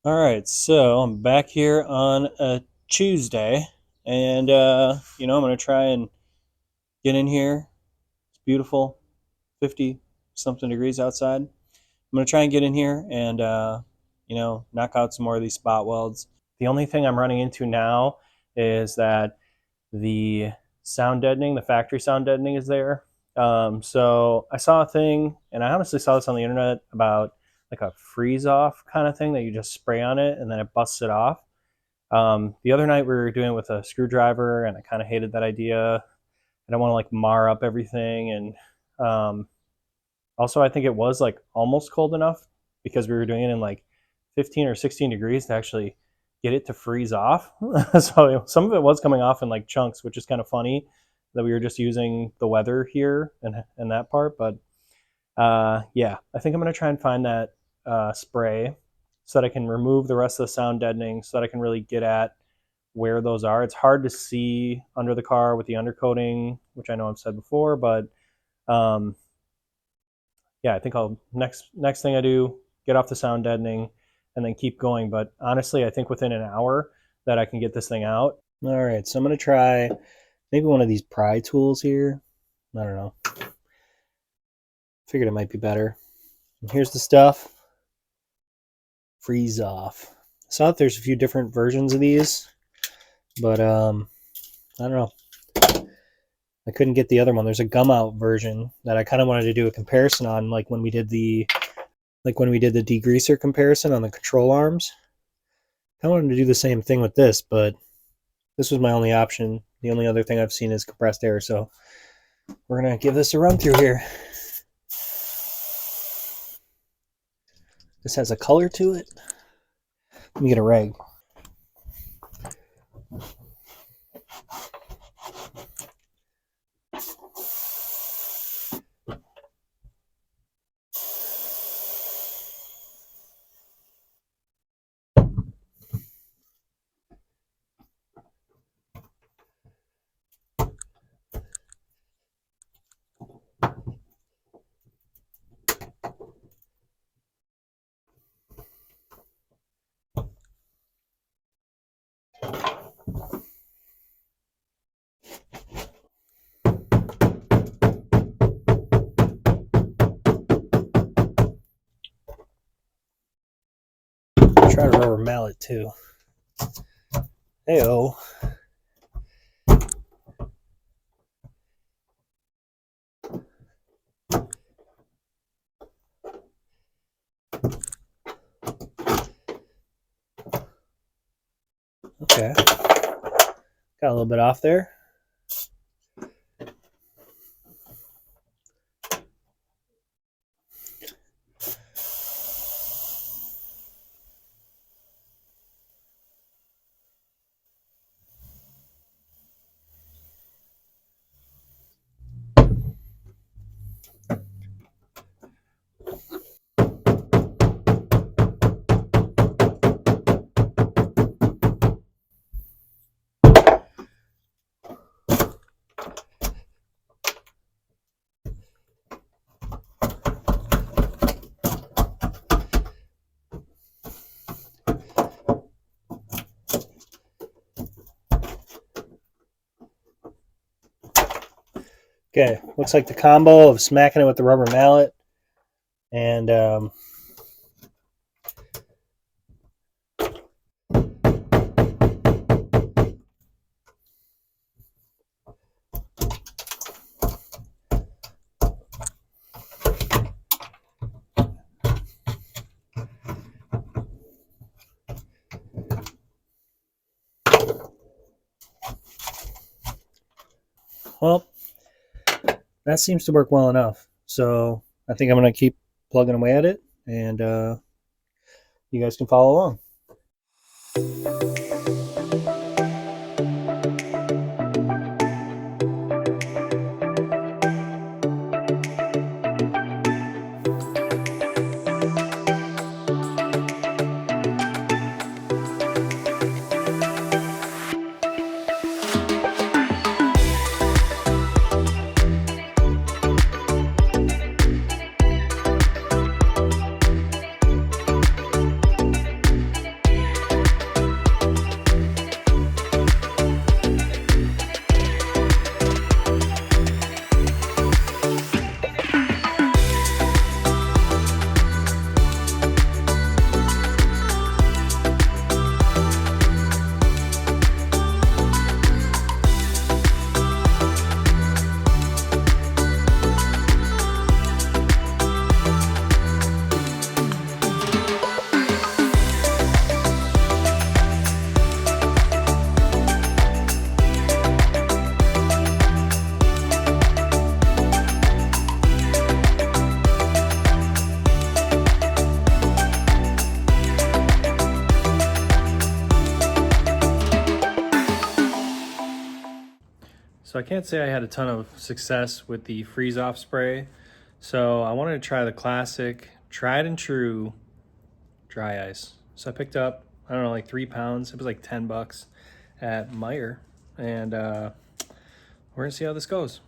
All right, so I'm back here on a Tuesday, and I'm gonna try and get in here. It's beautiful, 50 something degrees outside. I'm gonna try and get in here and knock out some more of these spot welds. The only thing I'm running into now is that the sound deadening, the factory sound deadening, is there. So I saw a thing, and I honestly saw this on the internet about like a freeze off kind of thing that you just spray on it and then it busts it off. The other night we were doing it with a screwdriver, and I kind of hated that idea. I don't want to like mar up everything, and also I think it was like almost cold enough because we were doing it in like 15 or 16 degrees to actually get it to freeze off. So some of it was coming off in like chunks, which is kind of funny that we were just using the weather here and that part. But yeah, I think I'm gonna try and find that spray so that I can remove the rest of the sound deadening, so that I can really get at where those are. It's hard to see under the car with the undercoating, which I know I've said before, but um, yeah, I think I'll next thing I do, get off the sound deadening and then keep going. But honestly, I think within an hour that I can get this thing out. All right, so I'm gonna try maybe one of these pry tools here. I don't know. Figured it might be better. And here's the stuff. Freeze off. I saw that there's a few different versions of these, but I don't know. I couldn't get the other one. There's a gum out version that I kind of wanted to do a comparison on, like when we did the degreaser comparison on the control arms. I wanted to do the same thing with this, but this was my only option. The only other thing I've seen is compressed air, so we're gonna give this a run through here. This has a color to it. Let me get a rag. Try to rubber mallet too. Heyo. Okay. Got a little bit off there. Okay, looks like the combo of smacking it with the rubber mallet and well, that seems to work well enough. So I think I'm going to keep plugging away at it, and you guys can follow along. So I can't say I had a ton of success with the freeze off spray. So I wanted to try the classic, tried and true dry ice. So I picked up, I don't know, like 3 pounds. It was like $10 at Meijer. And we're gonna see how this goes.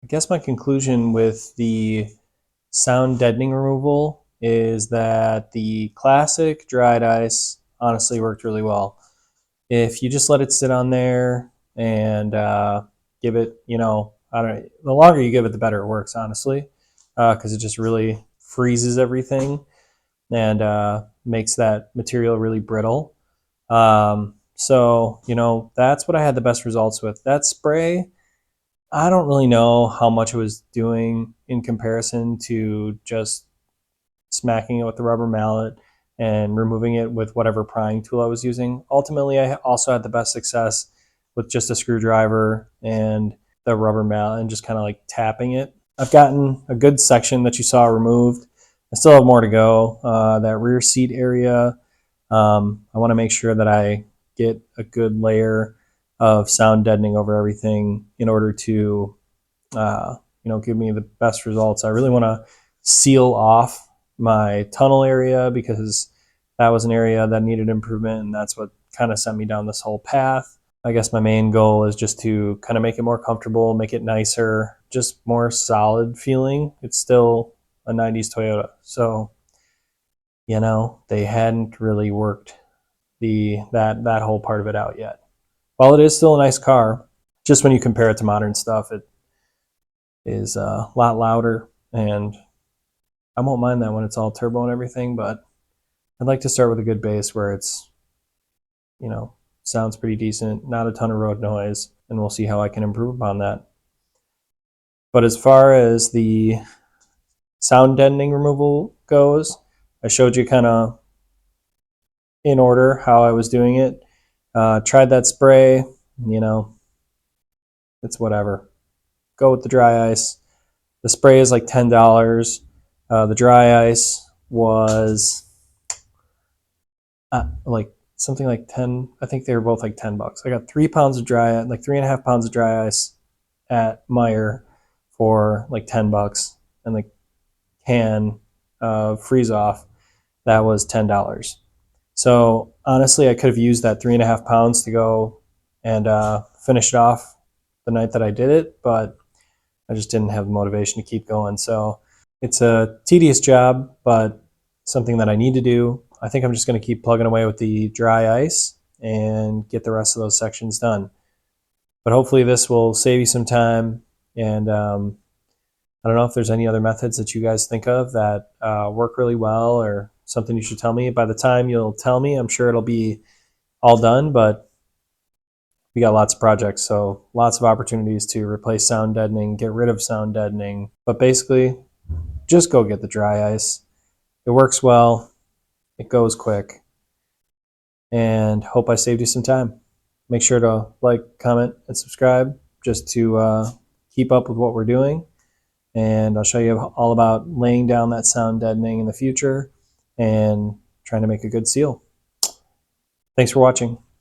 I guess my conclusion with the sound deadening removal is that the classic dried ice honestly worked really well. If you just let it sit on there and give it, I don't know, the longer you give it, the better it works, honestly, because it just really freezes everything and makes that material really brittle. So, that's what I had the best results with. That spray, I don't really know how much it was doing in comparison to just smacking it with the rubber mallet and removing it with whatever prying tool I was using. Ultimately, I also had the best success with just a screwdriver and the rubber mallet and just kind of like tapping it. I've gotten a good section that you saw removed. I still have more to go. That rear seat area, I want to make sure that I get a good layer of sound deadening over everything in order to, give me the best results. I really want to seal off my tunnel area because that was an area that needed improvement, and that's what kind of sent me down this whole path. I guess my main goal is just to kind of make it more comfortable, make it nicer, just more solid feeling. It's still a 90s Toyota, so they hadn't really worked that whole part of it out yet. While it is still a nice car, just when you compare it to modern stuff, it is a lot louder, and I won't mind that when it's all turbo and everything, but I'd like to start with a good bass where it's, sounds pretty decent, not a ton of road noise, and we'll see how I can improve upon that. But as far as the sound deadening removal goes, I showed you kind of in order how I was doing it. Tried that spray, it's whatever. Go with the dry ice. The spray is like $10. The dry ice was like something like 10. I think they were both like $10. I got 3 pounds of dry, like 3.5 pounds of dry ice at Meijer for like $10, and the can of freeze off, that was $10. So honestly, I could have used that 3.5 pounds to go and finish it off the night that I did it, but I just didn't have the motivation to keep going. So it's a tedious job, but something that I need to do. I think I'm just going to keep plugging away with the dry ice and get the rest of those sections done. But hopefully this will save you some time. And I don't know if there's any other methods that you guys think of that work really well, or something you should tell me. By the time you'll tell me, I'm sure it'll be all done, but we got lots of projects, so lots of opportunities to replace sound deadening, get rid of sound deadening. But basically, just go get the dry ice. It works well, it goes quick, and hope I saved you some time. Make sure to like, comment, and subscribe just to keep up with what we're doing. And I'll show you all about laying down that sound deadening in the future and trying to make a good seal. Thanks for watching.